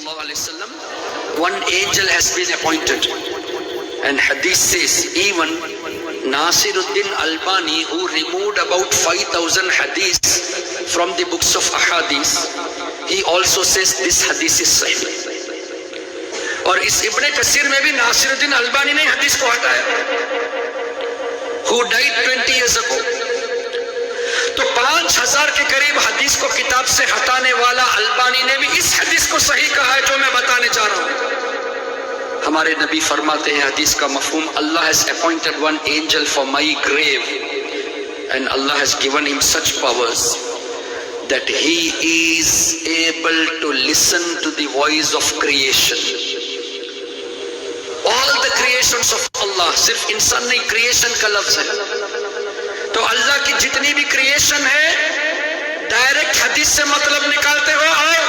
sallallahu alaihi wasallam, one angel has been appointed, and hadith says even Nasiruddin Albani, who removed about 5,000 hadiths from the books of ahadith, he also says this hadith is sahih. اور اس ابن کثیر میں بھی ناصرالدین البانی نے حدیث کو ہٹایا, who died 20 years ago. تو 5,000 کے قریب حدیث کو کتاب سے ہٹانے والا البانی نے بھی اس حدیث کو صحیح کہا ہے جو میں بتانے چاہ رہا ہوں. ہمارے نبی فرماتے ہیں حدیث کا مفہوم, Allah has appointed one angel for my grave, and Allah has given him such powers that he is able to listen to the voice of creation. All the creations of Allah, صرف انسان نہیں, creation کا لفظ ہے. تو اللہ کی جتنی بھی کریشن ہے ڈائریکٹ حدیث سے مطلب نکالتے ہوئے آئے,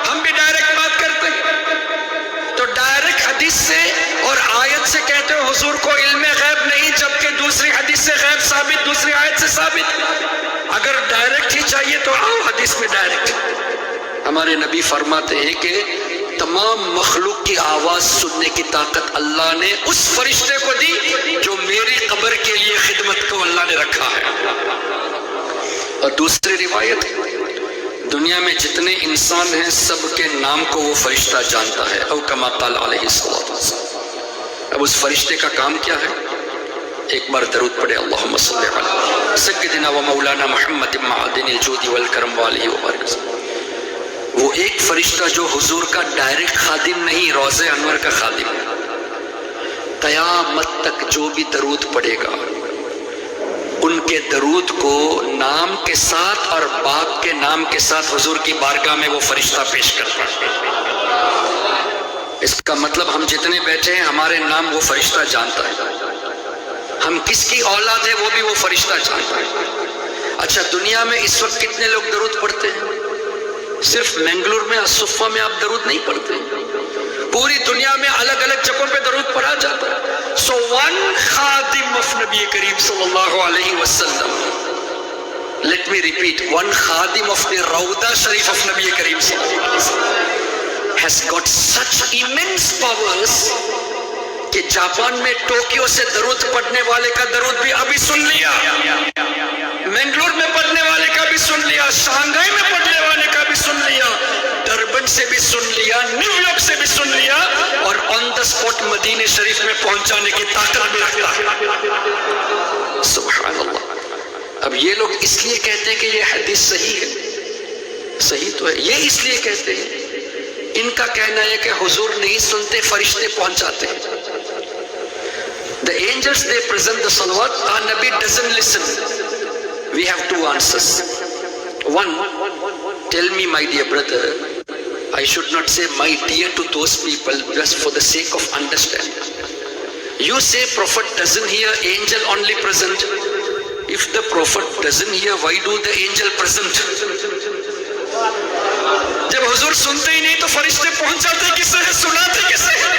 ہم بھی ڈائریکٹ بات کرتے ہیں. تو ڈائریکٹ حدیث سے اور آیت سے کہتے ہو حضور کو علم غیب نہیں, جبکہ دوسری حدیث سے غیب ثابت, دوسری آیت سے ثابت. اگر ڈائریکٹ ہی چاہیے تو آؤ حدیث میں ڈائریکٹ. ہمارے نبی فرماتے ہیں کہ تمام مخلوق کی آواز سننے کی طاقت اللہ نے اس فرشتے کو دی جو میری قبر کے لیے خدمت کو اللہ نے رکھا ہے. اور دوسری روایت, دنیا میں جتنے انسان ہیں سب کے نام کو وہ فرشتہ جانتا ہے, او کما قال علیہ الصلوۃ والسلام. اب اس فرشتے کا کام کیا ہے؟ ایک بار درود پڑھے, اللہم صلی علی سیدنا و مولانا محمد معدن الجود والکرم والہ وبارک وسلم. وہ ایک فرشتہ جو حضور کا ڈائریکٹ خادم نہیں, روضہ انور کا خادم ہے. قیامت تک جو بھی درود پڑھے گا ان کے درود کو نام کے ساتھ اور باپ کے نام کے ساتھ حضور کی بارگاہ میں وہ فرشتہ پیش کرتا ہے. اس کا مطلب ہم جتنے بیٹھے ہیں ہمارے نام وہ فرشتہ جانتا ہے, ہم کس کی اولاد ہے وہ بھی وہ فرشتہ جانتا ہے. اچھا, دنیا میں اس وقت کتنے لوگ درود پڑھتے ہیں؟ صرف منگلور میں الصفہ میں آپ درود نہیں پڑھتے, پوری دنیا میں الگ الگ جگہوں پہ درود پڑھا جاتا ہے. سو ون خادم of نبی کریم صلی اللہ علیہ وسلم, let me repeat, one Khadim of the روضہ Sharif of نبی کریم صلی اللہ علیہ وسلم has got such immense powers کہ جاپان میں ٹوکیو سے درود پڑھنے والے کا درود بھی ابھی سن لیا, منگلور میں پڑھنے والے کا بھی سن لیا, شانگھائی میں پڑھنے والے کا بھی سن لیا, ڈربن سے بھی سن لیا, نیو یارک سے بھی سن لیا, اور آن دا اسپاٹ مدینہ شریف میں پہنچانے کی طاقت بھی رکھتا ہے. سبحان اللہ. اب یہ لوگ اس لیے کہتے ہیں کہ یہ حدیث صحیح ہے, صحیح تو ہے, یہ اس لیے کہتے ہیں, ان کا کہنا ہے کہ حضور نہیں سنتے, فرشتے پہنچاتے ہیں. The angels, they present the salawat, our Nabi doesn't listen. We have two answers. One, tell me, my dear brother, I should not say my dear to those people just for the sake of understanding. You say prophet doesn't hear, angel only present. If the prophet doesn't hear, why do the angel present? جب حضور سنتے ہی نہیں تو فرشتے پہنچاتے کسے ہیں, سناتے کسے ہیں؟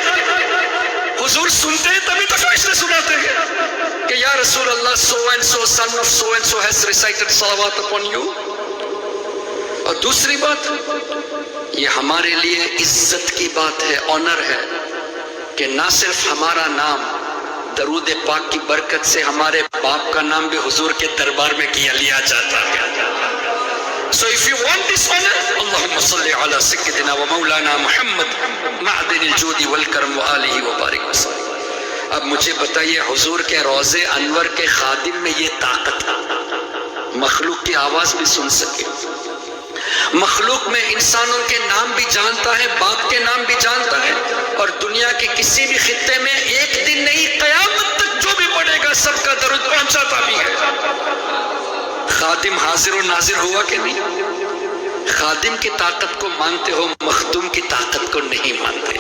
حضور سنتے ہیں تبھی تو فرشتے سناتے ہیں کہ یا رسول اللہ so and so son of so and so has recited salawat upon you. اور دوسری بات, یہ ہمارے لیے عزت کی بات ہے, آنر ہے کہ نہ صرف ہمارا نام درود پاک کی برکت سے ہمارے باپ کا نام بھی حضور کے دربار میں کیا لیا جاتا ہے. So if you want this honor, اللہم صلی علی سیدنا و مولانا محمد معدن الجود والکرم والہ وبارک وسلم. اب مجھے بتائیے, حضور کے روضہ انور کے خادم میں یہ طاقت ہے, مخلوق کی آواز بھی سن سکے, مخلوق میں انسانوں کے نام بھی جانتا ہے, باپ کے نام بھی جانتا ہے, اور دنیا کے کسی بھی خطے میں ایک دن نہیں قیامت تک جو بھی پڑھے گا سب کا درود پہنچاتا بھی ہے. خادم حاضر و ناظر ہوا کہ نہیں؟ خادم کی طاقت کو مانتے ہو, مخدوم کی طاقت کو نہیں مانتے.